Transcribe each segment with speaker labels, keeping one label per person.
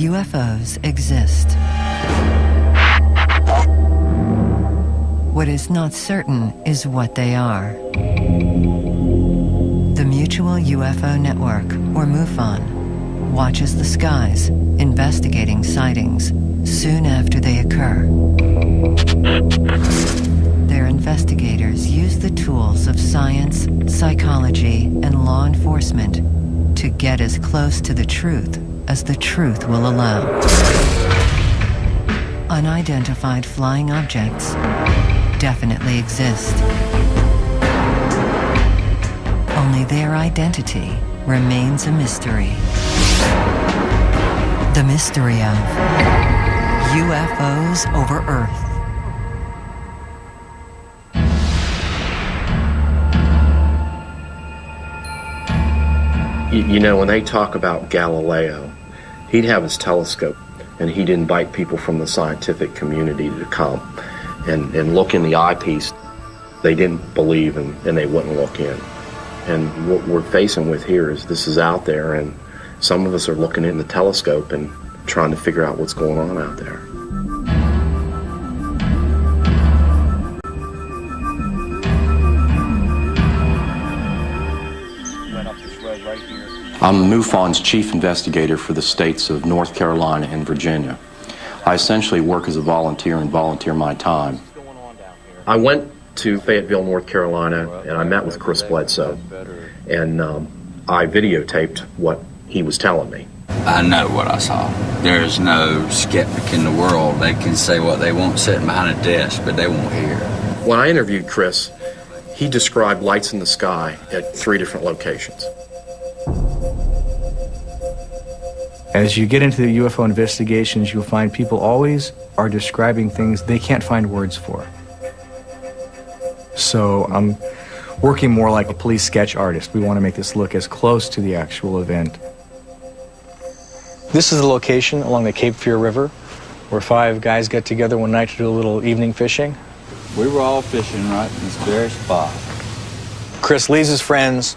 Speaker 1: UFOs exist. What is not certain is what they are. The Mutual UFO Network, or MUFON, watches the skies, investigating sightings soon after they occur. Their investigators use the tools of science, psychology, and law enforcement to get as close to the truth as the truth will allow. Unidentified flying objects definitely exist. Only their identity remains a mystery. The mystery of UFOs over Earth.
Speaker 2: You know, when they talk about Galileo, he'd have his telescope and he'd invite people from the scientific community to come and look in the eyepiece. They didn't believe and they wouldn't look in. And what we're facing with here is this is out there, and some of us are looking in the telescope and trying to figure out what's going on out there.
Speaker 3: I'm MUFON's chief investigator for the states of North Carolina and Virginia. I essentially work as a volunteer and volunteer my time.
Speaker 2: I went to Fayetteville, North Carolina, and I met with Chris Bledsoe, and I videotaped what he was telling me.
Speaker 4: I know what I saw. There's no skeptic in the world. They can say what they want sitting behind a desk, but they won't hear.
Speaker 2: When I interviewed Chris, he described lights in the sky at 3 different locations.
Speaker 5: As you get into the UFO investigations, you'll find people always are describing things they can't find words for. So I'm working more like a police sketch artist. We want to make this look as close to the actual event. This is the location along the Cape Fear River where 5 guys get together one night to do a little evening fishing.
Speaker 4: We were all fishing right in this very spot.
Speaker 5: Chris leaves his friends.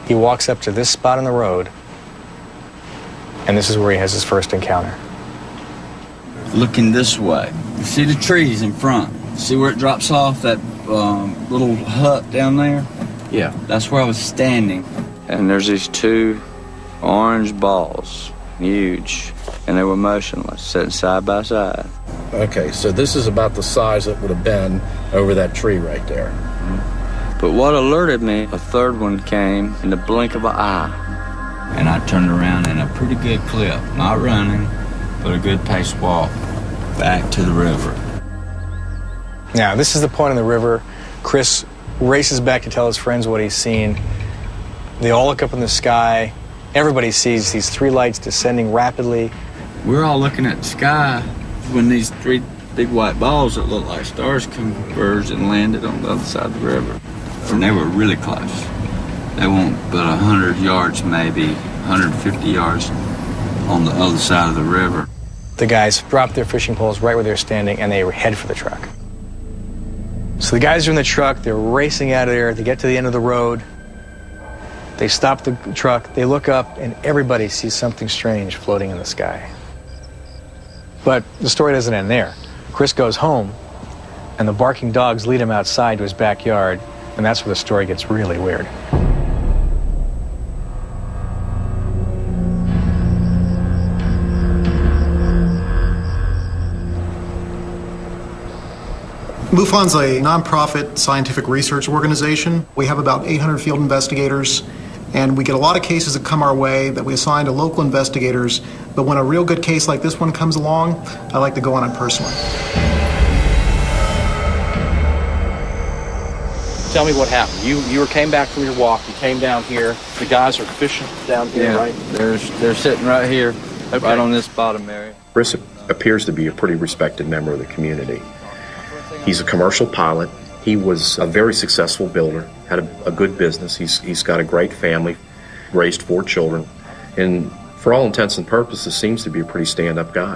Speaker 5: He walks up to this spot on the road, and this is where he has his first encounter.
Speaker 4: Looking this way, you see the trees in front. See where it drops off, that little hut down there?
Speaker 3: Yeah.
Speaker 4: That's where I was standing. And there's these 2 orange balls, huge, and they were motionless, sitting side by side.
Speaker 2: Okay, so this is about the size that would have been over that tree right there.
Speaker 4: But what alerted me, a third one came in the blink of an eye. And I turned around in a pretty good clip, not running, but a good paced walk back to the river.
Speaker 5: Now, this is the point in the river. Chris races back to tell his friends what he's seen. They all look up in the sky. Everybody sees these 3 lights descending rapidly.
Speaker 4: We're all looking at the sky when these 3 big white balls that looked like stars converged and landed on the other side of the river. And they were really close. They weren't but 100 yards, maybe 150 yards on the other side of the river.
Speaker 5: The guys drop their fishing poles right where they're standing, and they head for the truck. So the guys are in the truck, they're racing out of there, they get to the end of the road, they stop the truck, they look up, and everybody sees something strange floating in the sky. But the story doesn't end there. Chris goes home, and the barking dogs lead him outside to his backyard, and that's where the story gets really weird.
Speaker 6: MUFON's a nonprofit scientific research organization. We have about 800 field investigators, and we get a lot of cases that come our way that we assign to local investigators. But when a real good case like this one comes along, I like to go on it personally.
Speaker 7: Tell me what happened. You came back from your walk. You came down here. The guys are fishing down here,
Speaker 4: Yeah,
Speaker 7: right?
Speaker 4: they're sitting right here, right on this bottom area.
Speaker 2: Chris appears to be a pretty respected member of the community. He's a commercial pilot. He was a very successful builder, had a good business. He's got a great family, raised 4 children, and for all intents and purposes seems to be a pretty stand-up guy.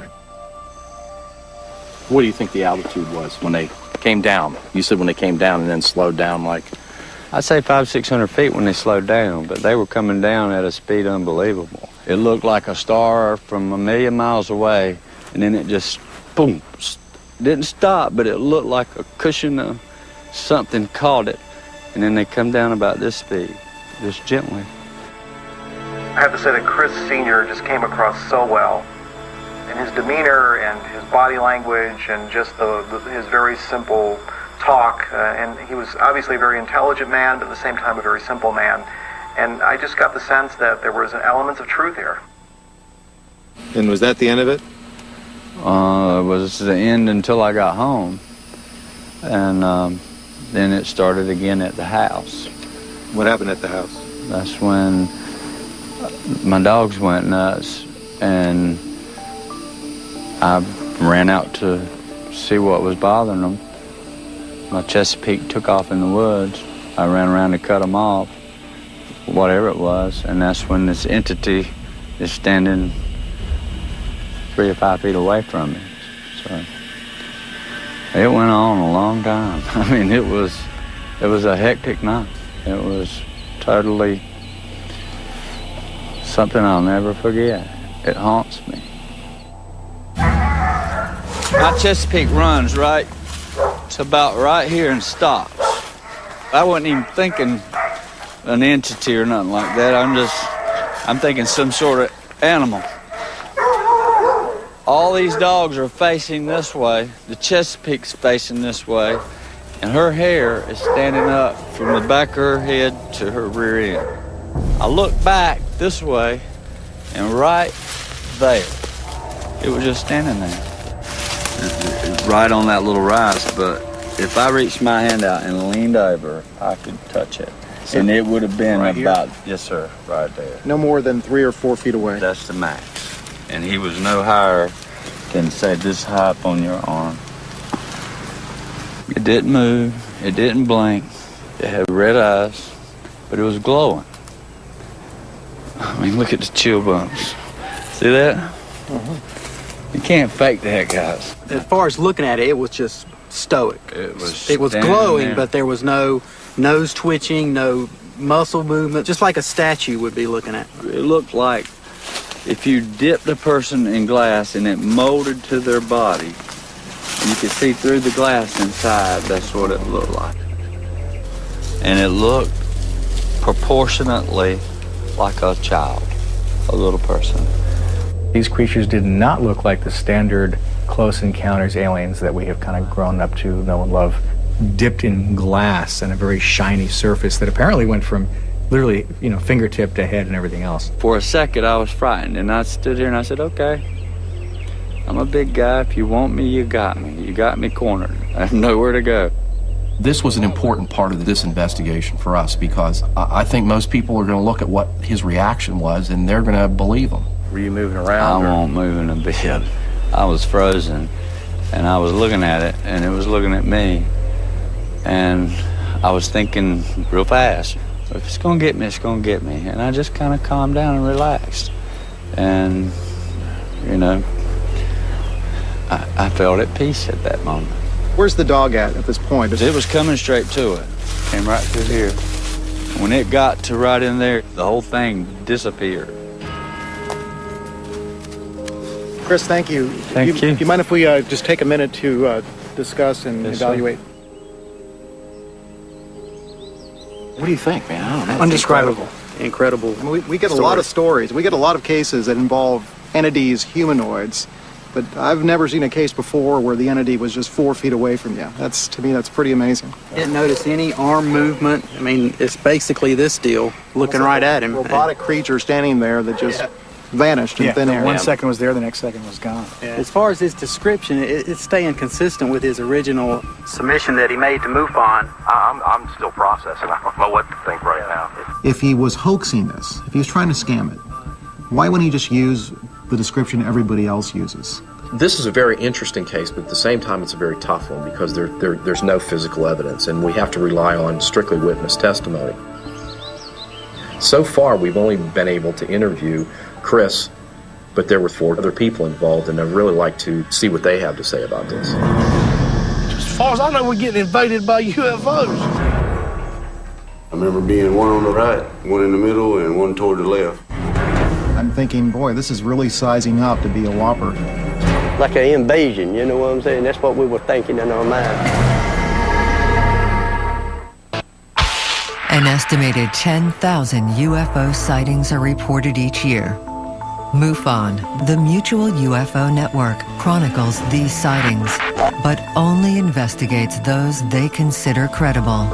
Speaker 7: What do you think the altitude was when they came down? You said when they came down and then slowed down like
Speaker 4: I'd say 500-600 feet when they slowed down, but they were coming down at a speed unbelievable. It looked like a star from 1,000,000 miles away, and then it just, boom, didn't stop, but it looked like a cushion of something caught it, and then they come down about this speed, just gently.
Speaker 6: I have to say that Chris Sr. just came across so well. And his demeanor and his body language and just his very simple talk. And he was obviously a very intelligent man, but at the same time a very simple man. And I just got the sense that there was elements of truth here.
Speaker 8: And was that the end of it?
Speaker 4: It was the end until I got home. And then it started again at the house.
Speaker 8: What happened at the house?
Speaker 4: That's when my dogs went nuts, and I ran out to see what was bothering them. My Chesapeake took off in the woods. I ran around to cut them off, whatever it was, and that's when this entity is standing 3 or 5 feet away from me. So it went on a long time. I mean, it was a hectic night. It was totally something I'll never forget. It haunts me. My Chesapeake runs right to about right here and stops. I wasn't even thinking an entity or nothing like that. I'm thinking some sort of animal. All these dogs are facing this way. The Chesapeake's facing this way, and her hair is standing up from the back of her head to her rear end. I look back this way, and right there, it was just standing there. Right on that little rise, but if I reached my hand out and leaned over, I could touch it. And it would have been right about, yes sir, right there.
Speaker 6: No more than 3 or 4 feet away.
Speaker 4: That's the max. And he was no higher than, say, this high up on your arm. It didn't move, it didn't blink, it had red eyes, but it was glowing. I mean, look at the chill bumps. See that?
Speaker 6: Mm-hmm.
Speaker 4: You can't fake that, guys.
Speaker 9: As far as looking at it, it was just stoic. It was glowing, but there was no nose twitching, no muscle movement, just like a statue would be looking at.
Speaker 4: It looked like if you dipped a person in glass and it molded to their body, you could see through the glass inside. That's what it looked like. And it looked proportionately like a child, a little person.
Speaker 5: These creatures did not look like the standard close encounters aliens that we have kind of grown up to know and love, dipped in glass and a very shiny surface that apparently went from literally, fingertip to head and everything else.
Speaker 4: For a second, I was frightened, and I stood here and I said, okay, I'm a big guy. If you want me, you got me. You got me cornered. I have nowhere to go.
Speaker 3: This was an important part of this investigation for us because I think most people are going to look at what his reaction was and they're going to believe him.
Speaker 5: Were you moving around?
Speaker 4: I wasn't moving a bit. I was frozen, and I was looking at it, and it was looking at me, and I was thinking real fast, if it's going to get me, it's going to get me. And I just kind of calmed down and relaxed. And, I felt at peace at that moment.
Speaker 6: Where's the dog at this point?
Speaker 4: It was coming straight to it. Came right through here. When it got to right in there, the whole thing disappeared.
Speaker 6: Chris, thank you.
Speaker 4: Thank you.
Speaker 6: Do you mind if we just take a minute to discuss and evaluate?
Speaker 7: What do you think, man? I don't know.
Speaker 9: Undescribable. Incredible.
Speaker 6: I mean, we get a lot of stories. We get a lot of cases that involve entities, humanoids, but I've never seen a case before where the entity was just 4 feet away from you. To me, that's pretty amazing.
Speaker 9: Didn't notice any arm movement. I mean, it's basically this deal, looking right at him.
Speaker 6: Robotic creature standing there that just vanished in thin air.
Speaker 5: 1 second was there, the next second was gone.
Speaker 9: Yeah. As far as his description, it's staying consistent with his original submission that he made to MUFON.
Speaker 10: I'm still processing. I don't know what to think right now.
Speaker 6: If he was hoaxing this, if he was trying to scam it, why wouldn't he just use the description everybody else uses?
Speaker 2: This is a very interesting case, but at the same time it's a very tough one because there's no physical evidence and we have to rely on strictly witness testimony. So far we've only been able to interview Chris, but there were 4 other people involved, and I'd really like to see what they have to say about this.
Speaker 11: As far as I know, we're getting invaded by UFOs. I remember being one on the right, one in the middle, and one toward the left.
Speaker 6: I'm thinking, boy, this is really sizing up to be a whopper.
Speaker 12: Like an invasion, you know what I'm saying? That's what we were thinking in our mind.
Speaker 1: An estimated 10,000 UFO sightings are reported each year. MUFON, the Mutual UFO Network, chronicles these sightings, but only investigates those they consider credible.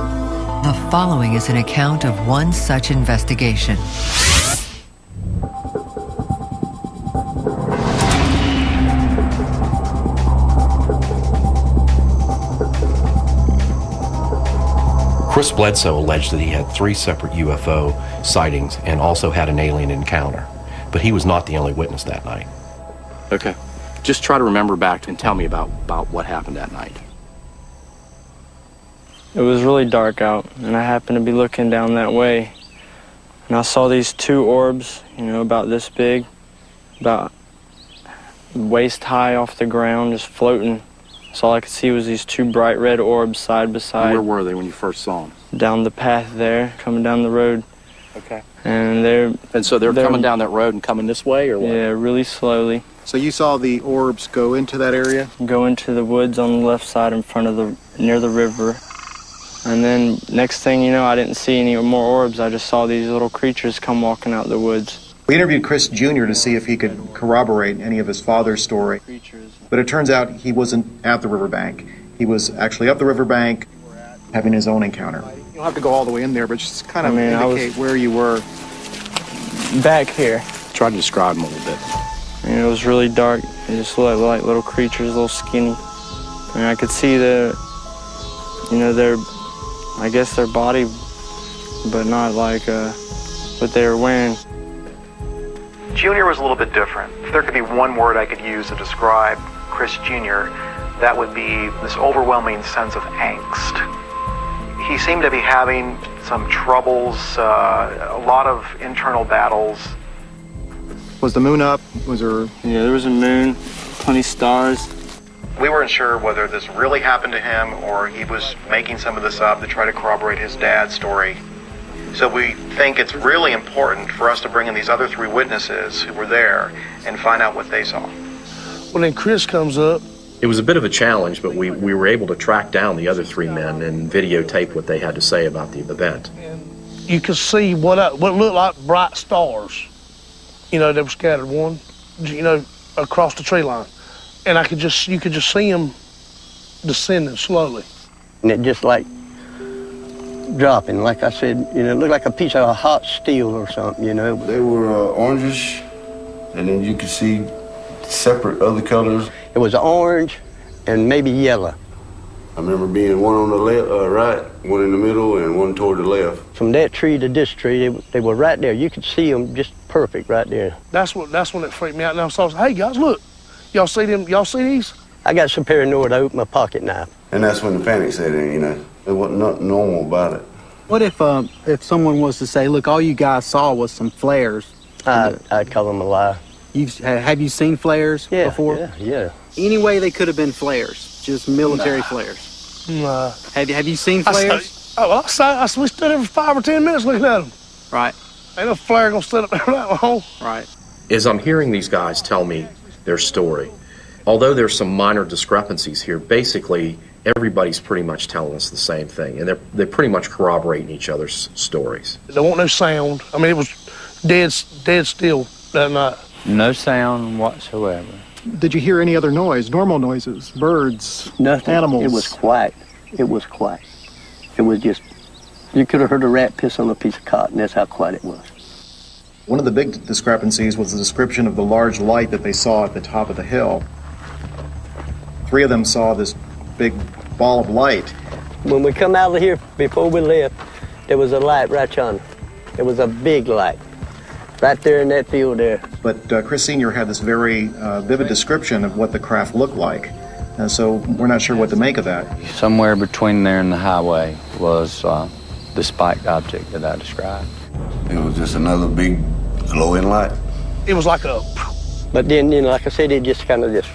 Speaker 1: The following is an account of one such investigation.
Speaker 3: Chris Bledsoe alleged that he had 3 separate UFO sightings and also had an alien encounter, but he was not the only witness that night.
Speaker 7: Okay. Just try to remember back and tell me about what happened that night.
Speaker 13: It was really dark out, and I happened to be looking down that way, and I saw these 2 orbs, you know, about this big, about waist high off the ground, just floating. So all I could see was these 2 bright red orbs side by side.
Speaker 7: Where were they when you first saw them?
Speaker 13: Down the path there, coming down the road.
Speaker 7: Okay.
Speaker 13: And
Speaker 7: so they're coming down that road and coming this way, or what?
Speaker 13: Yeah, really slowly.
Speaker 6: So you saw the orbs go into that area?
Speaker 13: Go into the woods on the left side in front of near the river. And then next thing you know, I didn't see any more orbs. I just saw these little creatures come walking out the woods.
Speaker 6: We interviewed Chris Jr. to see if he could corroborate any of his father's story. But it turns out he wasn't at the riverbank. He was actually up the riverbank having his own encounter. You don't have to go all the way in there, but just kind of indicate where you were.
Speaker 13: Back here.
Speaker 7: Try to describe them a little bit.
Speaker 13: And it was really dark. They just looked like little creatures, little skinny. And I could see I guess their body, but not like what they were wearing.
Speaker 10: Junior was a little bit different. If there could be one word I could use to describe Chris Jr., that would be this overwhelming sense of angst. He seemed to be having some troubles, a lot of internal battles.
Speaker 6: Was the moon up? Was there...
Speaker 13: Yeah, there was a moon, plenty of stars.
Speaker 6: We weren't sure whether this really happened to him or he was making some of this up to try to corroborate his dad's story. So we think it's really important for us to bring in these other 3 witnesses who were there and find out what they saw.
Speaker 14: Well, then Chris comes up.
Speaker 2: It was a bit of a challenge, but we were able to track down the other 3 men and videotape what they had to say about the event.
Speaker 14: You could see what looked like bright stars, you know, that were scattered across the tree line. And you could just see them descending slowly.
Speaker 12: And it just like dropping, like I said, you know, it looked like a piece of hot steel or something, you know.
Speaker 11: They were orangish, and then you could see separate other colors.
Speaker 12: It was orange and maybe yellow.
Speaker 11: I remember being one on the right, one in the middle, and one toward the left.
Speaker 12: From that tree to this tree, they were right there. You could see them just perfect right there.
Speaker 14: That's when it freaked me out. And I said, hey guys, look, y'all see them? Y'all see these?
Speaker 12: I got so paranoid I opened my pocket knife.
Speaker 11: And that's when the panic set in, you know. There wasn't nothing normal about it.
Speaker 9: What if someone was to say, look, all you guys saw was some flares?
Speaker 12: I'd call them a lie.
Speaker 9: Have you seen flares before?
Speaker 12: Yeah.
Speaker 9: Any way they could have been flares, just military flares.
Speaker 14: Nah.
Speaker 9: Have you seen flares?
Speaker 14: We stood there for 5 or 10 minutes looking at them.
Speaker 9: Right.
Speaker 14: Ain't no flare gonna sit up there that long.
Speaker 9: Right.
Speaker 2: As I'm hearing these guys tell me their story, although there's some minor discrepancies here, basically everybody's pretty much telling us the same thing, and they're pretty much corroborating each other's stories.
Speaker 14: There wasn't no sound. I mean, it was dead still that night.
Speaker 4: No sound whatsoever.
Speaker 6: Did you hear any other noise, normal noises, birds,
Speaker 12: nothing,
Speaker 6: animals?
Speaker 12: It was quiet. It was quiet. It was just, you could have heard a rat piss on a piece of cotton. That's how quiet it was.
Speaker 6: One of the big discrepancies was the description of the large light that they saw at the top of the hill. 3 of them saw this big ball of light.
Speaker 12: When we come out of here, before we left, there was a light right yonder. It was a big light, right there in that field there.
Speaker 6: But Chris Sr. had this very vivid description of what the craft looked like. So we're not sure what to make of that.
Speaker 4: Somewhere between there and the highway was the spiked object that I described.
Speaker 11: It was just another big glowing light.
Speaker 14: It was like a...
Speaker 12: But then, you know, like I said, it just kind of just...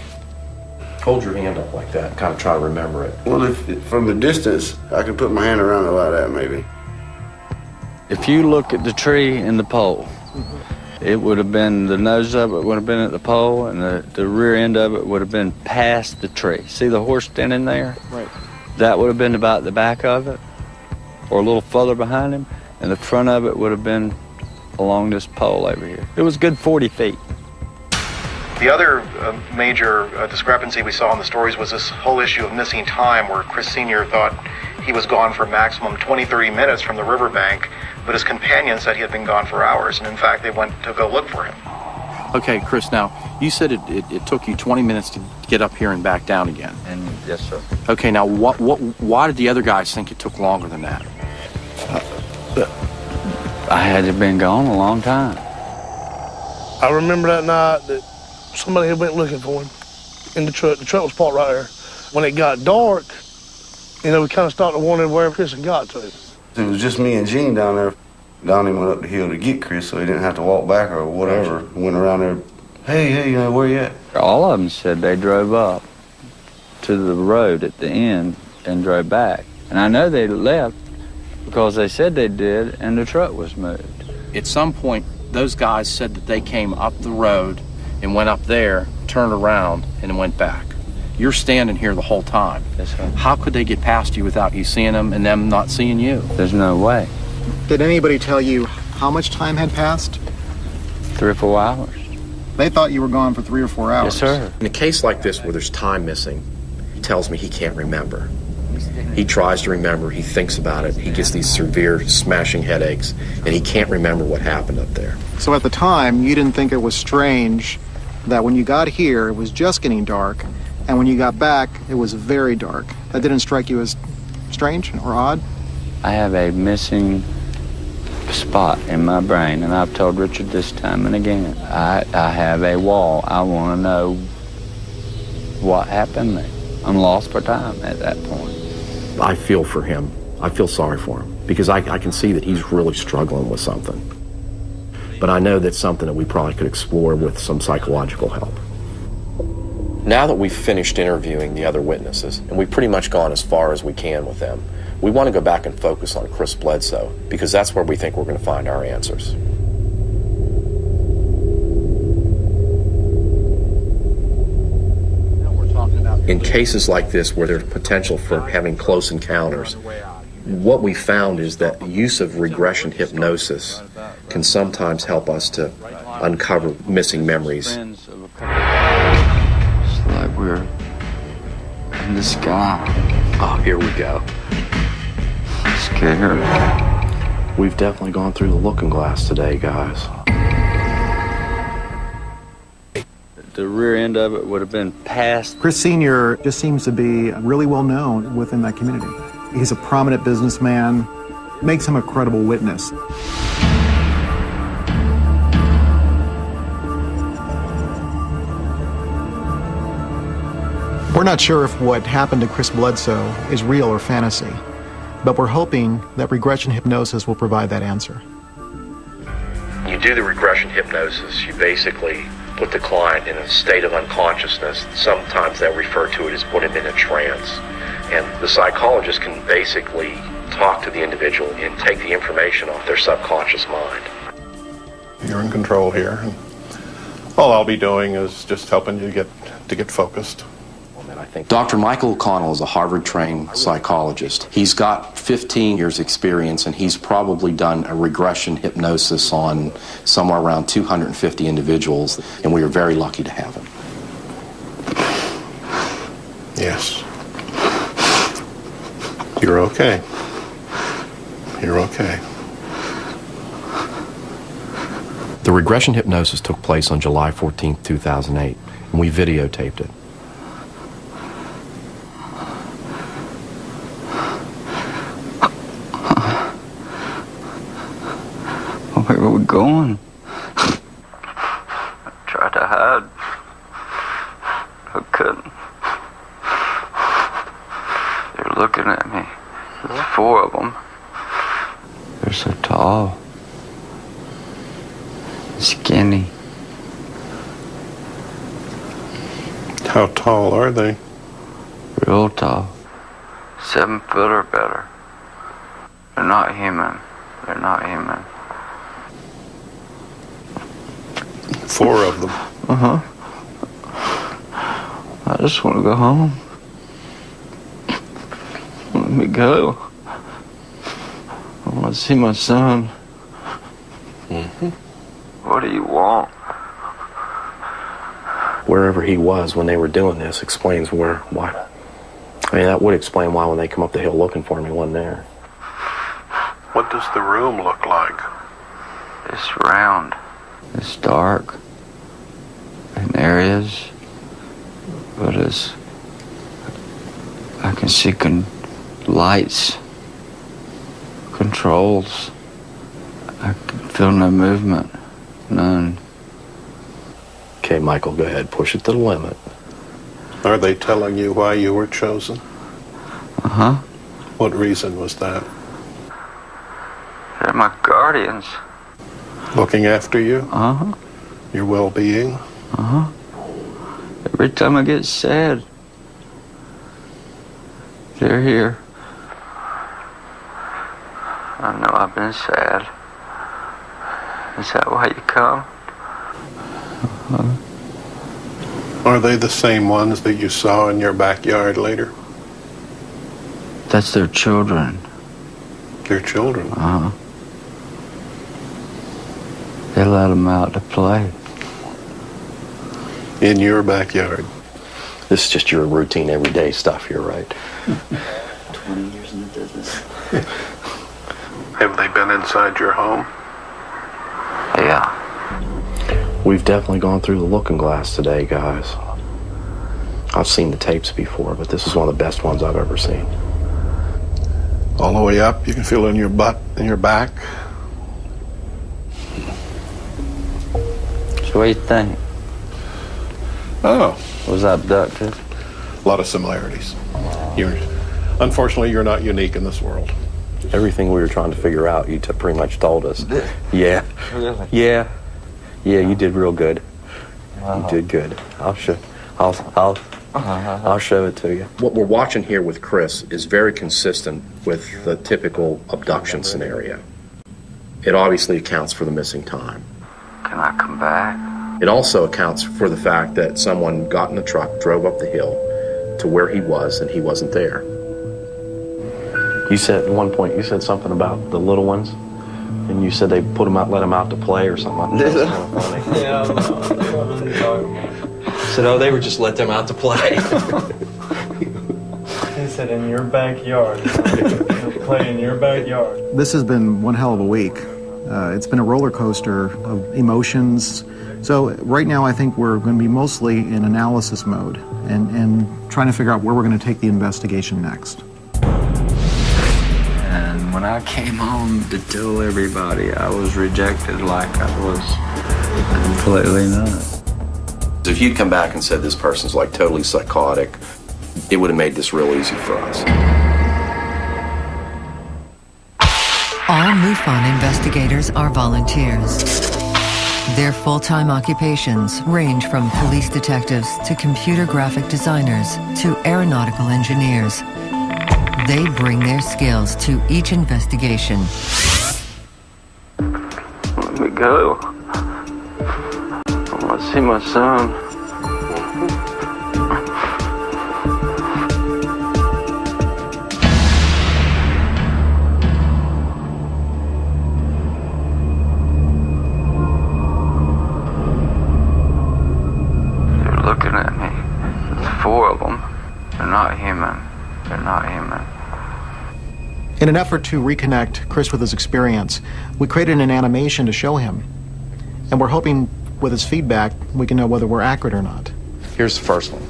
Speaker 2: Hold your hand up like that, kind of try to remember it.
Speaker 11: Well, from the distance, I could put my hand around it like that, maybe.
Speaker 4: If you look at the tree and the pole, it would have been, the nose of it would have been at the pole, and the rear end of it would have been past the tree. See the horse standing there?
Speaker 7: Right.
Speaker 4: That would have been about the back of it, or a little further behind him, and the front of it would have been along this pole over here. It was a good 40 feet.
Speaker 10: The other major discrepancy we saw in the stories was this whole issue of missing time, where Chris Sr. thought he was gone for maximum 20-30 minutes from the riverbank, but his companion said he had been gone for hours, and in fact they went to go look for him.
Speaker 7: Okay, Chris, now, you said it took you 20 minutes to get up here and back down again.
Speaker 4: And yes, sir.
Speaker 7: Okay, now, why did the other guys think it took longer than that?
Speaker 4: I had been gone a long time.
Speaker 14: I remember that night that somebody had went looking for him in the truck. The truck was parked right there. When it got dark, you know, we kind of started wondering where Chris had got to.
Speaker 11: It was just me and Gene down there. Donnie went up the hill to get Chris so he didn't have to walk back or whatever. Went around there, hey, where you at?
Speaker 4: All of them said they drove up to the road at the end and drove back. And I know they left because they said they did, and the truck was moved.
Speaker 7: At some point, those guys said that they came up the road and went up there, turned around, and went back. You're standing here the whole time.
Speaker 4: Yes, sir.
Speaker 7: How could they get past you without you seeing them and them not seeing you?
Speaker 4: There's no way.
Speaker 6: Did anybody tell you how much time had passed?
Speaker 4: 3 or 4 hours.
Speaker 6: They thought you were gone for 3 or 4 hours.
Speaker 4: Yes, sir.
Speaker 2: In a case like this where there's time missing, he tells me he can't remember. He tries to remember, he thinks about it, he gets these severe smashing headaches, and he can't remember what happened up there.
Speaker 6: So at the time, you didn't think it was strange that when you got here, it was just getting dark, and when you got back, it was very dark. That didn't strike you as strange or odd?
Speaker 4: I have a missing spot in my brain, and I've told Richard this time and again. I have a wall. I want to know what happened there. I'm lost for time at that point.
Speaker 2: I feel for him. I feel sorry for him because I can see that he's really struggling with something. But I know that's something that we probably could explore with some psychological help. Now that we've finished interviewing the other witnesses, and we've pretty much gone as far as we can with them, we want to go back and focus on Chris Bledsoe because that's where we think we're going to find our answers. In cases like this where there's potential for having close encounters, what we found is that use of regression hypnosis can sometimes help us to uncover missing memories.
Speaker 4: It's like we're in the sky.
Speaker 2: Oh, here we go.
Speaker 4: Scared.
Speaker 2: We've definitely gone through the looking glass today, guys.
Speaker 4: The rear end of it would have been past.
Speaker 6: Chris Sr. just seems to be really well known within that community. He's a prominent businessman, makes him a credible witness. We're not sure if what happened to Chris Bledsoe is real or fantasy, but we're hoping that regression hypnosis will provide that answer.
Speaker 2: You do the regression hypnosis, you basically put the client in a state of unconsciousness. Sometimes they'll refer to it as put him in a trance. And the psychologist can basically talk to the individual and take the information off their subconscious mind.
Speaker 15: You're in control here. And all I'll be doing is just helping you get focused.
Speaker 2: Dr. Michael O'Connell is a Harvard-trained psychologist. He's got 15 years experience, and he's probably done a regression hypnosis on somewhere around 250 individuals, and we are very lucky to have him.
Speaker 15: Yes. You're okay. You're okay.
Speaker 2: The regression hypnosis took place on July 14, 2008, and we videotaped it.
Speaker 4: Where are we going? I tried to hide. I couldn't. They're looking at me. There's 4 of them. They're so tall. Skinny.
Speaker 15: How tall are they?
Speaker 4: Real tall. 7 foot or better. They're not human. They're not human.
Speaker 15: 4 of them.
Speaker 4: Uh-huh. I just want to go home. Let me go. I want to see my son.
Speaker 2: Mm-hmm.
Speaker 4: What do you want?
Speaker 2: Wherever he was when they were doing this explains why. I mean, that would explain why when they come up the hill looking for him, he wasn't there.
Speaker 15: What does the room look like?
Speaker 4: It's round. It's dark in areas, but I can see lights, controls. I can feel no movement, none.
Speaker 2: Okay, Michael, go ahead. Push it to the limit.
Speaker 15: Are they telling you why you were chosen?
Speaker 4: Uh-huh.
Speaker 15: What reason was that?
Speaker 4: They're my guardians.
Speaker 15: Looking after you?
Speaker 4: Uh-huh.
Speaker 15: Your well-being?
Speaker 4: Uh-huh. Every time I get sad, they're here. I know I've been sad. Is that why you come? Uh-huh.
Speaker 15: Are they the same ones that you saw in your backyard later?
Speaker 4: That's their children.
Speaker 15: Their children?
Speaker 4: Uh-huh. They let them out to play.
Speaker 15: In your backyard?
Speaker 2: This is just your routine, everyday stuff here, right?
Speaker 4: 20 years in the business.
Speaker 15: Have they been inside your home?
Speaker 4: Yeah.
Speaker 2: We've definitely gone through the looking glass today, guys. I've seen the tapes before, but this is one of the best ones I've ever seen.
Speaker 15: All the way up, you can feel it in your butt and your back.
Speaker 4: So what do you think?
Speaker 15: Oh.
Speaker 4: Was I abducted?
Speaker 15: A lot of similarities. Unfortunately, you're not unique in this world.
Speaker 2: Everything we were trying to figure out, you pretty much told us. Yeah.
Speaker 4: Really?
Speaker 2: Yeah. Yeah, you did real good.
Speaker 4: Wow.
Speaker 2: You did good. I'll show it to you. What we're watching here with Chris is very consistent with the typical abduction scenario. It obviously accounts for the missing time.
Speaker 4: Can I come back?
Speaker 2: It also accounts for the fact that someone got in the truck, drove up the hill to where he was, and he wasn't there. You said at one point, you said something about the little ones, and you said they put them out, let them out to play or something. That was kind of funny.
Speaker 13: Yeah, what are you talking about?
Speaker 2: Said, oh, they would just let them out to play.
Speaker 13: He said, in your backyard. You'll play in your backyard.
Speaker 6: This has been one hell of a week. It's been a roller coaster of emotions. So right now I think we're going to be mostly in analysis mode and trying to figure out where we're going to take the investigation next.
Speaker 4: And when I came home to tell everybody, I was rejected like I was completely nuts.
Speaker 2: If you'd come back and said this person's like totally psychotic, it would have made this real easy for us.
Speaker 1: All MUFON investigators are volunteers. Their full-time occupations range from police detectives to computer graphic designers to aeronautical engineers. They bring their skills to each investigation.
Speaker 4: Let me go. I want to see my son. They're looking at me. There's 4 of them. They're not human. They're not human.
Speaker 6: In an effort to reconnect Chris with his experience, we created an animation to show him. And we're hoping with his feedback, we can know whether we're accurate or not.
Speaker 2: Here's the first one.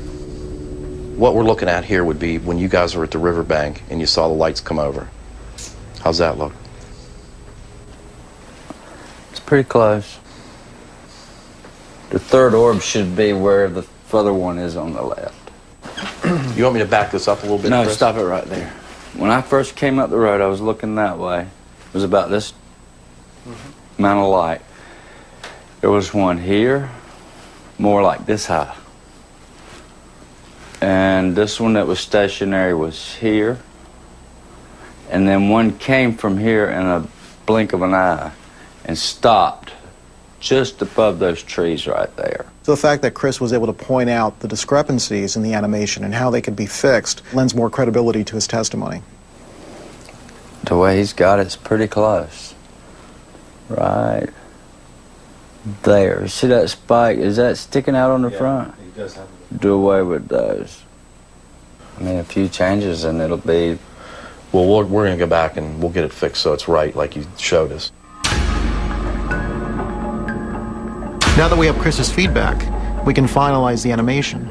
Speaker 2: What we're looking at here would be when you guys were at the riverbank and you saw the lights come over. How's that look?
Speaker 4: It's pretty close. The 3rd orb should be where the further one is on the left.
Speaker 2: You want me to back this up a little bit,
Speaker 4: No,
Speaker 2: Chris?
Speaker 4: stop it right there. When I first came up the road, I was looking that way. It was about this amount of light. There was one here, more like this high. And this one that was stationary was here. And then one came from here in a blink of an eye and stopped just above those trees right there.
Speaker 6: So the fact that Chris was able to point out the discrepancies in the animation and how they could be fixed lends more credibility to his testimony.
Speaker 4: The way he's got it's pretty close. Right there. See that spike? Is that sticking out on the front?
Speaker 8: He does have
Speaker 4: Do away with those. I mean, a few changes and it'll be...
Speaker 2: Well, we're going to go back and we'll get it fixed so it's right like you showed us.
Speaker 6: Now that we have Chris's feedback, we can finalize the animation.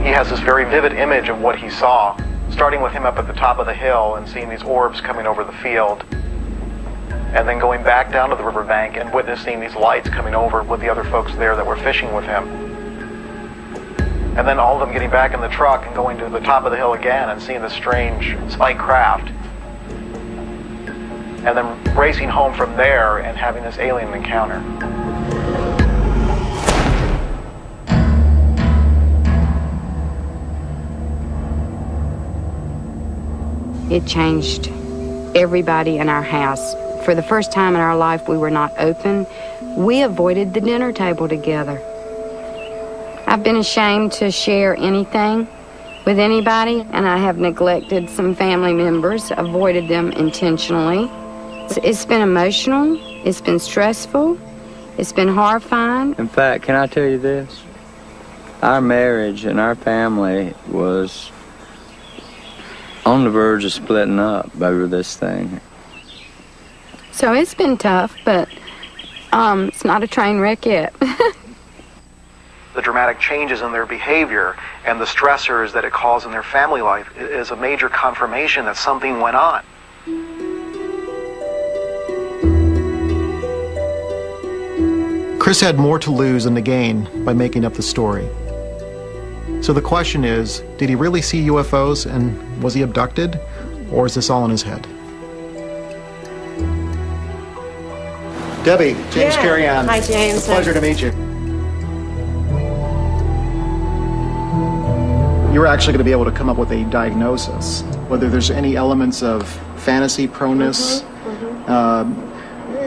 Speaker 10: He has this very vivid image of what he saw, starting with him up at the top of the hill and seeing these orbs coming over the field, and then going back down to the riverbank and witnessing these lights coming over with the other folks there that were fishing with him. And then all of them getting back in the truck and going to the top of the hill again and seeing this strange spike craft. And then racing home from there and having this alien encounter.
Speaker 16: It changed everybody in our house. For the first time in our life, we were not open. We avoided the dinner table together. I've been ashamed to share anything with anybody, and I have neglected some family members, avoided them intentionally. It's been emotional, it's been stressful, it's been horrifying.
Speaker 4: In fact, can I tell you this? Our marriage and our family was on the verge of splitting up over this thing.
Speaker 16: So it's been tough, but it's not a train wreck yet.
Speaker 10: The dramatic changes in their behavior and the stressors that it caused in their family life is a major confirmation that something went on.
Speaker 6: Chris had more to lose than to gain by making up the story. So the question is, did he really see UFOs and was he abducted? Or is this all in his head? Debbie, James Carrion.
Speaker 17: Hi, James.
Speaker 6: It's a pleasure to meet you. You're actually going to be able to come up with a diagnosis, whether there's any elements of fantasy proneness,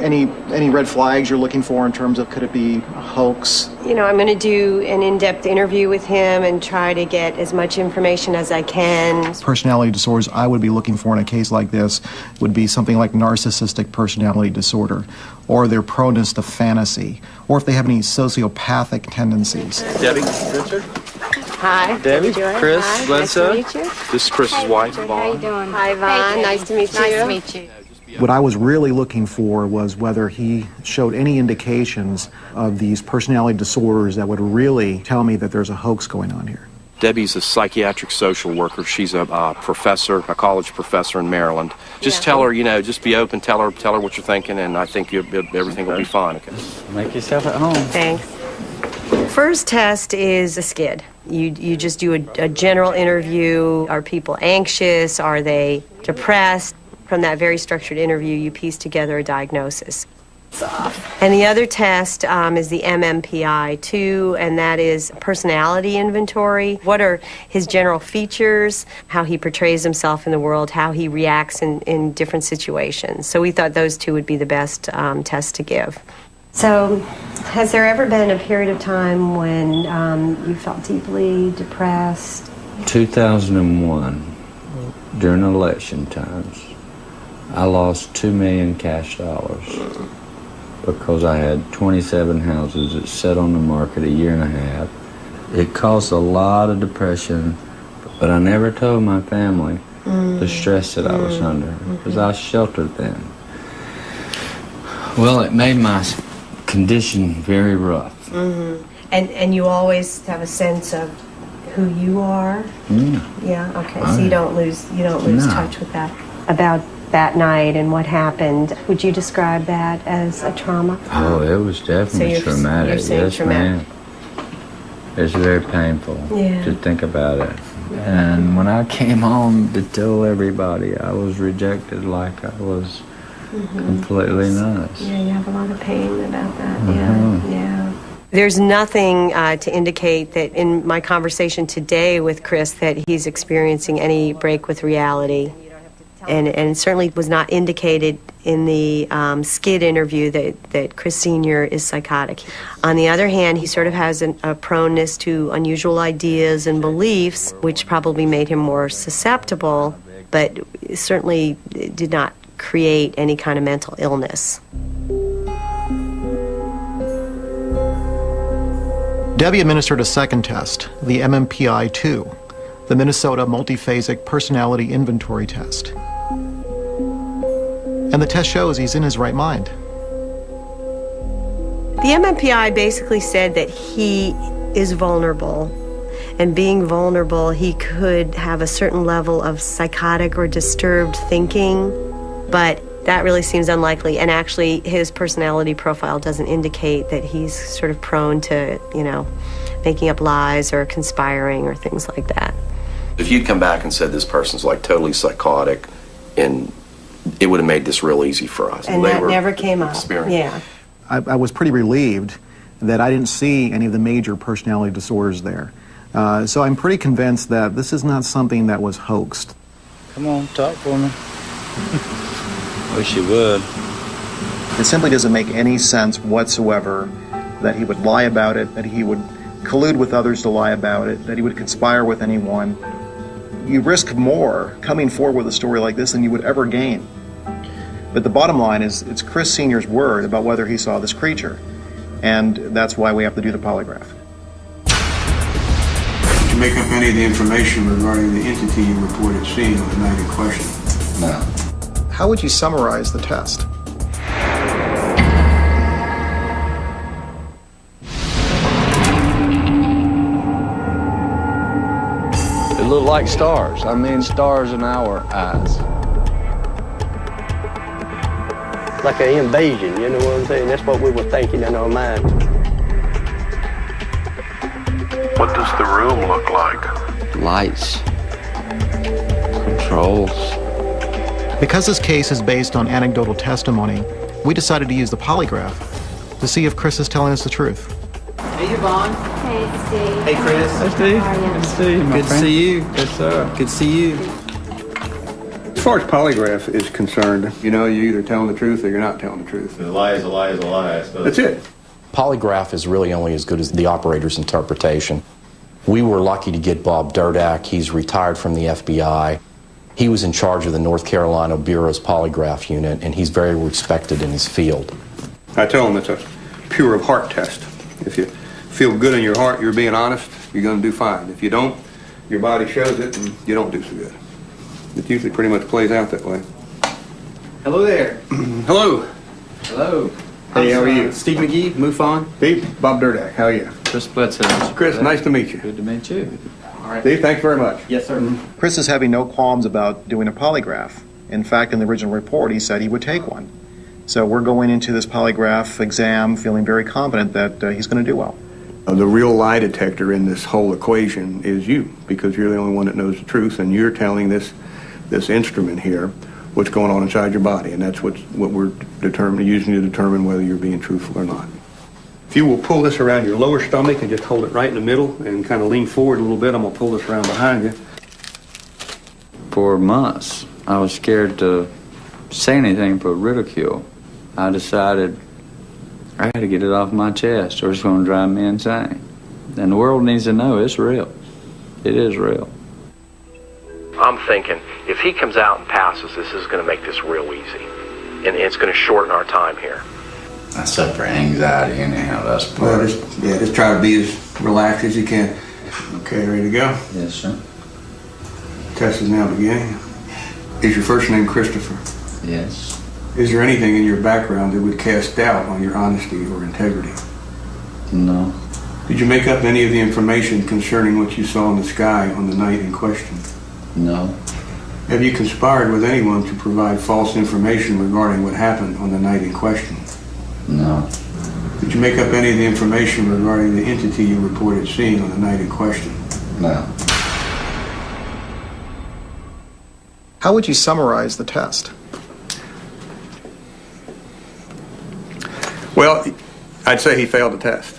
Speaker 6: any red flags you're looking for in terms of could it be a hoax?
Speaker 17: You know, I'm going to do an in-depth interview with him and try to get as much information as I can.
Speaker 6: Personality disorders I would be looking for in a case like this would be something like narcissistic personality disorder, or their proneness to fantasy, or if they have any sociopathic tendencies.
Speaker 7: Debbie, Richard.
Speaker 17: Hi.
Speaker 7: Debbie, Chris,
Speaker 17: Hi.
Speaker 7: Glensa.
Speaker 17: Nice to meet you.
Speaker 7: This is Chris's wife,
Speaker 17: How you
Speaker 7: Vaughn.
Speaker 17: doing? Hi, Vaughn. Nice to meet you. Nice to meet you.
Speaker 6: What I was really looking for was whether he showed any indications of these personality disorders that would really tell me that there's a hoax going on here.
Speaker 7: Debbie's a psychiatric social worker. She's a professor, a college professor in Maryland. Just tell her, you know, just be open. Tell her what you're thinking, and I think everything will be fine. Okay.
Speaker 4: Make yourself at home.
Speaker 17: Thanks. First test is a skid. You just do a general interview. Are people anxious? Are they depressed? From that very structured interview, you piece together a diagnosis. And the other test is the MMPI-2, and that is personality inventory. What are his general features, how he portrays himself in the world, how he reacts in different situations. So we thought those two would be the best tests to give. So has there ever been a period of time when you felt deeply depressed?
Speaker 4: 2001, during election times, I lost $2 million cash dollars because I had 27 houses that sat on the market a year and a half. It caused a lot of depression, but I never told my family the stress that I was under because I sheltered them. Well, it made my condition very rough.
Speaker 17: And you always have a sense of who you are? Yeah, okay. So you don't lose touch with that. About that night and what happened, would you describe that as a trauma?
Speaker 4: Oh, it was definitely traumatic. Yes, ma'am. It's very painful to think about it. And when I came home to tell everybody I was rejected, like I was completely nuts.
Speaker 17: Yeah, you have a lot of pain about that. Yeah. There's nothing to indicate that in my conversation today with Chris that he's experiencing any break with reality. And certainly was not indicated in the SCID interview that Chris Sr. is psychotic. On the other hand, he sort of has a proneness to unusual ideas and beliefs, which probably made him more susceptible, but certainly did not create any kind of mental illness.
Speaker 6: Debbie administered a second test, the MMPI-2, the Minnesota Multiphasic Personality Inventory Test. And the test shows he's in his right mind.
Speaker 17: The MMPI basically said that he is vulnerable, and being vulnerable, he could have a certain level of psychotic or disturbed thinking, but that really seems unlikely, and actually his personality profile doesn't indicate that he's sort of prone to, making up lies or conspiring or things like that.
Speaker 7: If you'd come back and said this person's like totally psychotic, and it would have made this real easy for us.
Speaker 17: And that never came up. Yeah.
Speaker 6: I was pretty relieved that I didn't see any of the major personality disorders there. So I'm pretty convinced that this is not something that was hoaxed.
Speaker 4: Come on, talk for me. Wish you would.
Speaker 6: It simply doesn't make any sense whatsoever that he would lie about it, that he would collude with others to lie about it, that he would conspire with anyone. You risk more coming forward with a story like this than you would ever gain. But the bottom line is, it's Chris Sr.'s word about whether he saw this creature. And that's why we have to do the polygraph.
Speaker 18: Did you make up any of the information regarding the entity you reported seeing on the night in question?
Speaker 6: No. How would you summarize the test?
Speaker 4: It looked like stars. I mean, stars in our eyes.
Speaker 12: Like an invasion, you know what I'm saying? That's what we were thinking in our mind.
Speaker 19: What does the room look like?
Speaker 4: Lights. Controls.
Speaker 6: Because this case is based on anecdotal testimony, we decided to use the polygraph to see if Chris is telling us the truth.
Speaker 9: Hey, Yvonne.
Speaker 16: Hey, Steve.
Speaker 9: Hey, Chris.
Speaker 4: Hey, Steve. Good to see you, my
Speaker 9: Good to
Speaker 4: friend.
Speaker 9: see you.
Speaker 4: Yes, sir.
Speaker 9: Good to see you.
Speaker 18: As far as polygraph is concerned, you're either telling the truth or you're not telling the truth.
Speaker 8: A lie is a lie is a lie, I suppose.
Speaker 18: That's it.
Speaker 3: Polygraph is really only as good as the operator's interpretation. We were lucky to get Bob Durdak. He's retired from the FBI. He was in charge of the North Carolina Bureau's polygraph unit, and he's very respected in his field.
Speaker 18: I tell them it's a pure of heart test. If you feel good in your heart, you're being honest, you're going to do fine. If you don't, your body shows it, and you don't do so good. It usually pretty much plays out that way.
Speaker 9: Hello there.
Speaker 18: Hello.
Speaker 9: Hello.
Speaker 18: Hey, how are you?
Speaker 9: Steve McGee, MUFON.
Speaker 18: Steve, Bob Durdak, how are you?
Speaker 4: Chris Bledsoe.
Speaker 18: Chris, nice to meet you.
Speaker 4: Good to meet you.
Speaker 9: All right.
Speaker 18: Steve, thanks very much.
Speaker 9: Yes, sir.
Speaker 6: Chris is having no qualms about doing a polygraph. In fact, in the original report, he said he would take one. So we're going into this polygraph exam feeling very confident that he's going to do well.
Speaker 18: The real lie detector in this whole equation is you, because you're the only one that knows the truth, and you're telling this instrument here what's going on inside your body, and that's what we're using to determine whether you're being truthful or not. If you will pull this around your lower stomach and just hold it right in the middle and kind of lean forward a little bit, I'm going to pull this around behind you.
Speaker 4: For months, I was scared to say anything for ridicule. I decided I had to get it off my chest or it's going to drive me insane. And the world needs to know it's real. It is real.
Speaker 7: I'm thinking, if he comes out and passes, this is going to make this real easy. And it's going to shorten our time here.
Speaker 20: I suffer anxiety anyhow, that's part of it.
Speaker 18: Just try to be as relaxed as you can. Okay, ready to go?
Speaker 20: Yes, sir.
Speaker 18: Test is now beginning. Is your first name Christopher?
Speaker 20: Yes.
Speaker 18: Is there anything in your background that would cast doubt on your honesty or integrity?
Speaker 20: No.
Speaker 18: Did you make up any of the information concerning what you saw in the sky on the night in question?
Speaker 20: No.
Speaker 18: Have you conspired with anyone to provide false information regarding what happened on the night in question?
Speaker 20: No.
Speaker 18: Did you make up any of the information regarding the entity you reported seeing on the night in question?
Speaker 20: No.
Speaker 6: How would you summarize the test?
Speaker 18: Well, I'd say he failed the test.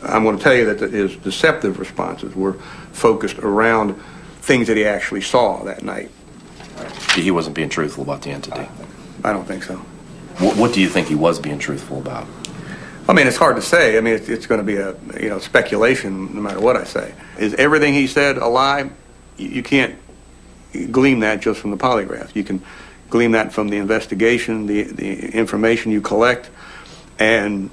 Speaker 18: I'm going to tell you that his deceptive responses were focused around things that he actually saw that night.
Speaker 7: He wasn't being truthful about the entity?
Speaker 18: I don't think so.
Speaker 7: What do you think he was being truthful about?
Speaker 18: I mean, it's hard to say. I mean, it's going to be a speculation no matter what I say. Is everything he said a lie? You can't glean that just from the polygraph. You can glean that from the investigation, the information you collect, and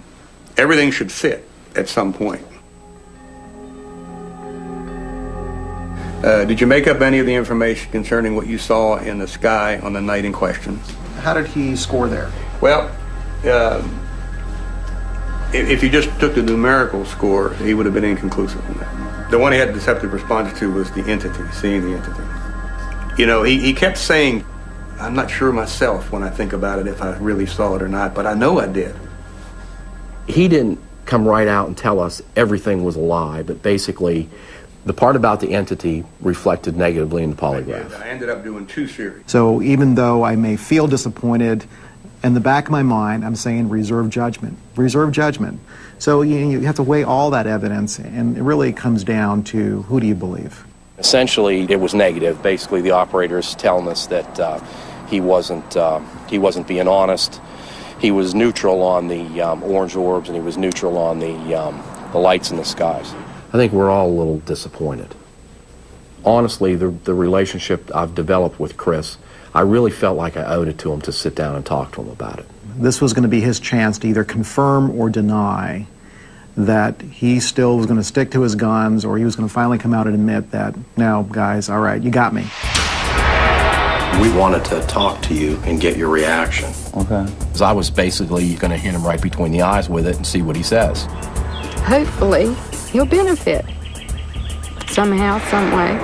Speaker 18: everything should fit at some point. Did you make up any of the information concerning what you saw in the sky on the night in question?
Speaker 6: How did he score there?
Speaker 18: Well, if you just took the numerical score, he would have been inconclusive in that. The one he had deceptive response to was the entity, seeing the entity. You know, he kept saying, I'm not sure myself when I think about it if I really saw it or not, but I know I did.
Speaker 3: He didn't come right out and tell us everything was a lie, but basically the part about the entity reflected negatively in the polygraph.
Speaker 18: I ended up doing 2 series.
Speaker 6: So even though I may feel disappointed, in the back of my mind, I'm saying reserve judgment. Reserve judgment. So you have to weigh all that evidence, and it really comes down to who do you believe?
Speaker 3: Essentially, it was negative. Basically, the operator's telling us that he wasn't being honest. He was neutral on the orange orbs, and he was neutral on the lights in the skies. I think we're all a little disappointed. Honestly, the relationship I've developed with Chris, I really felt like I owed it to him to sit down and talk to him about it.
Speaker 6: This was going to be his chance to either confirm or deny that he still was going to stick to his guns, or he was going to finally come out and admit that, no, guys, all right, you got me.
Speaker 3: We wanted to talk to you and get your reaction. Okay. Because I was basically going to hit him right between the eyes with it and see what he says.
Speaker 16: Hopefully, he'll benefit somehow, some way.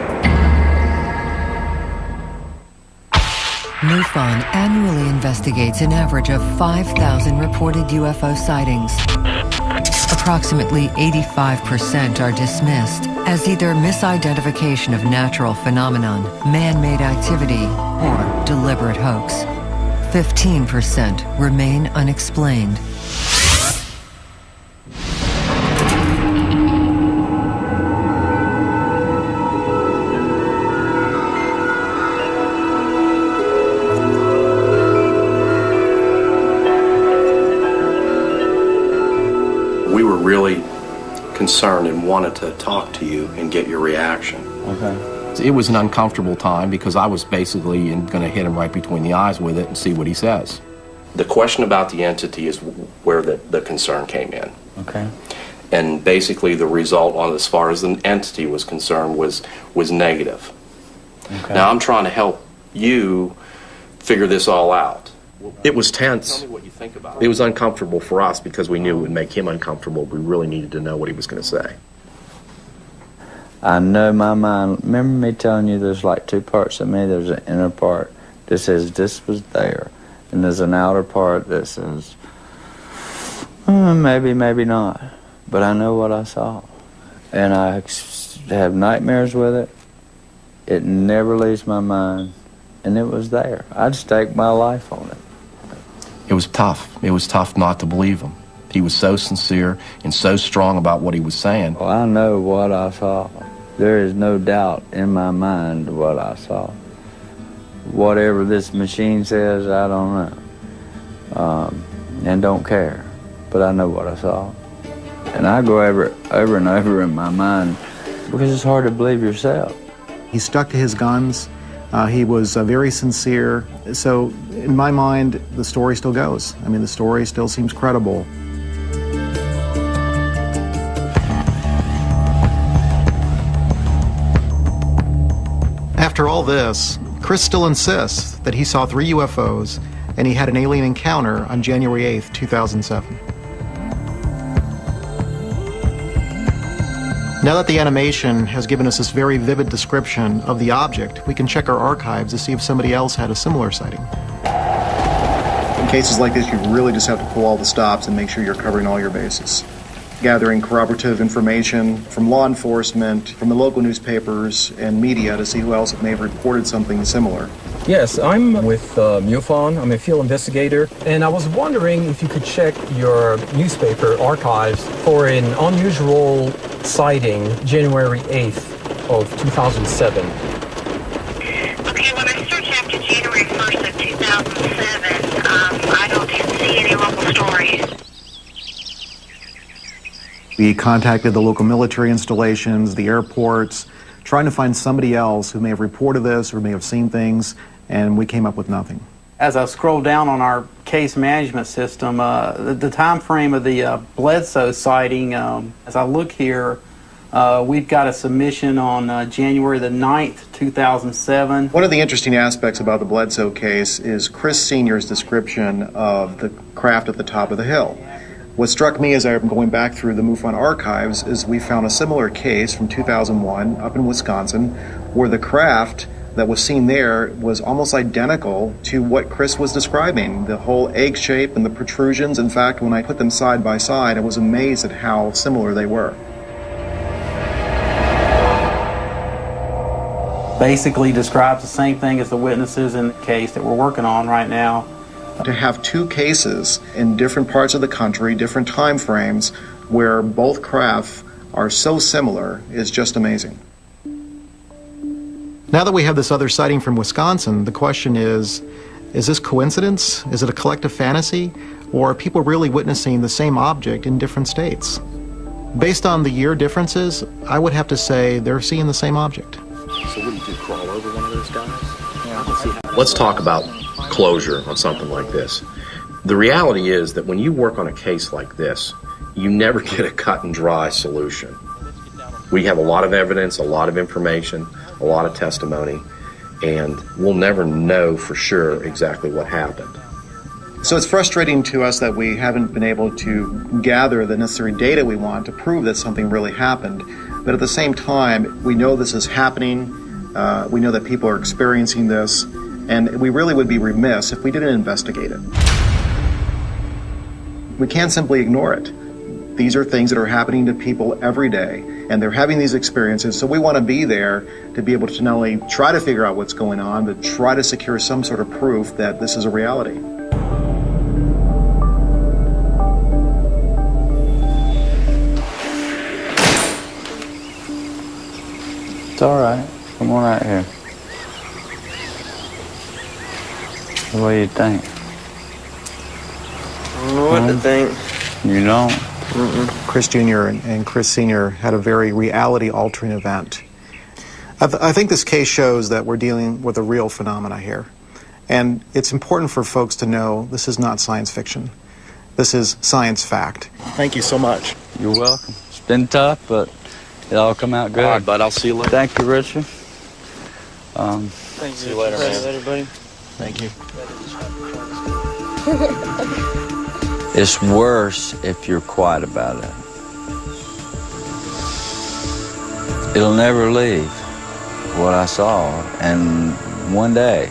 Speaker 1: MUFON annually investigates an average of 5,000 reported UFO sightings. Approximately 85% are dismissed as either misidentification of natural phenomenon, man-made activity, or deliberate hoax. 15% remain unexplained.
Speaker 3: We were really concerned and wanted to talk to you and get your reaction. Okay. It was an uncomfortable time because I was basically going to hit him right between the eyes with it and see what he says. The question about the entity is where the concern came in. Okay. And basically the result on as far as the entity was concerned was negative. Okay. Now I'm trying to help you figure this all out.
Speaker 2: It was tense.
Speaker 3: Tell me what you think about
Speaker 2: It was uncomfortable for us because we knew it would make him uncomfortable. We really needed to know what he was going to say.
Speaker 20: I know my mind. Remember me telling you there's like 2 parts of me? There's an inner part that says this was there, and there's an outer part that says maybe, maybe not. But I know what I saw, and I have nightmares with it. It never leaves my mind, and it was there. I'd stake my life on it.
Speaker 3: It was tough. It was tough not to believe him. He was so sincere and so strong about what he was saying.
Speaker 20: Well, I know what I saw. There is no doubt in my mind what I saw. Whatever this machine says, I don't know. And don't care. But I know what I saw. And I go over and over in my mind because it's hard to believe yourself.
Speaker 6: He stuck to his guns. He was very sincere. So in my mind, the story still goes. I mean, the story still seems credible. After all this, Chris still insists that he saw 3 UFOs and he had an alien encounter on January 8th, 2007. Now that the animation has given us this very vivid description of the object, we can check our archives to see if somebody else had a similar sighting. In cases like this, you really just have to pull all the stops and make sure you're covering all your bases. gathering corroborative information from law enforcement, from the local newspapers and media to see who else may have reported something similar.
Speaker 21: Yes, I'm with MUFON. I'm a field investigator, and I was wondering if you could check your newspaper archives for an unusual sighting January 8th of 2007.
Speaker 22: Okay, when I searched after January 1st of 2007, I don't see any local stories.
Speaker 6: We contacted the local military installations, the airports, trying to find somebody else who may have reported this or may have seen things, and we came up with nothing.
Speaker 9: As I scroll down on our case management system, the time frame of the Bledsoe sighting, as I look here, we've got a submission on January the 9th, 2007.
Speaker 6: One of the interesting aspects about the Bledsoe case is Chris Sr.'s description of the craft at the top of the hill. What struck me as I'm going back through the MUFON archives is we found a similar case from 2001 up in Wisconsin where the craft that was seen there was almost identical to what Chris was describing. The whole egg shape and the protrusions. In fact, when I put them side by side, I was amazed at how similar they were.
Speaker 9: Basically describes the same thing as the witnesses in the case that we're working on right now.
Speaker 6: To have two cases in different parts of the country, different time frames, where both craft are so similar is just amazing. Now that we have this other sighting from Wisconsin, the question is this coincidence? Is it a collective fantasy? Or are people really witnessing the same object in different states? Based on the year differences, I would have to say they're seeing the same object.
Speaker 2: So what do you do, crawl over one of those guys? Yeah. Let's talk about closure on something like this. The reality is that when you work on a case like this, you never get a cut and dry solution. We have a lot of evidence, a lot of information, a lot of testimony, and we'll never know for sure exactly what happened. So it's frustrating to us that we haven't been able to gather the necessary data we want to prove that something really happened. But at the same time, we know this is happening. We know that people are experiencing this, and we really would be remiss if we didn't investigate it. We can't simply ignore it. These are things that are happening to people every day, and they're having these experiences, so we want to be there to be able to not only try to figure out what's going on, but try to secure some sort of proof that this is a reality.
Speaker 20: It's all right. Come on out here. What do you think?
Speaker 12: I don't know what to think.
Speaker 20: You don't?
Speaker 6: Chris Jr. and Chris Sr. had a very reality-altering event. I think this case shows that we're dealing with a real phenomena here. And it's important for folks to know this is not science fiction. This is science fact. Thank you so much.
Speaker 20: You're welcome. It's been tough, but it all come out good.
Speaker 2: All right, bud. I'll see you later.
Speaker 20: Thank you, Richard.
Speaker 12: Thank
Speaker 2: see you later, man.
Speaker 12: Later, buddy.
Speaker 6: Thank you.
Speaker 20: It's worse if you're quiet about it. It'll never leave what I saw, and one day,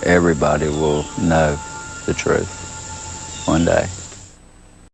Speaker 20: everybody will know the truth. One day.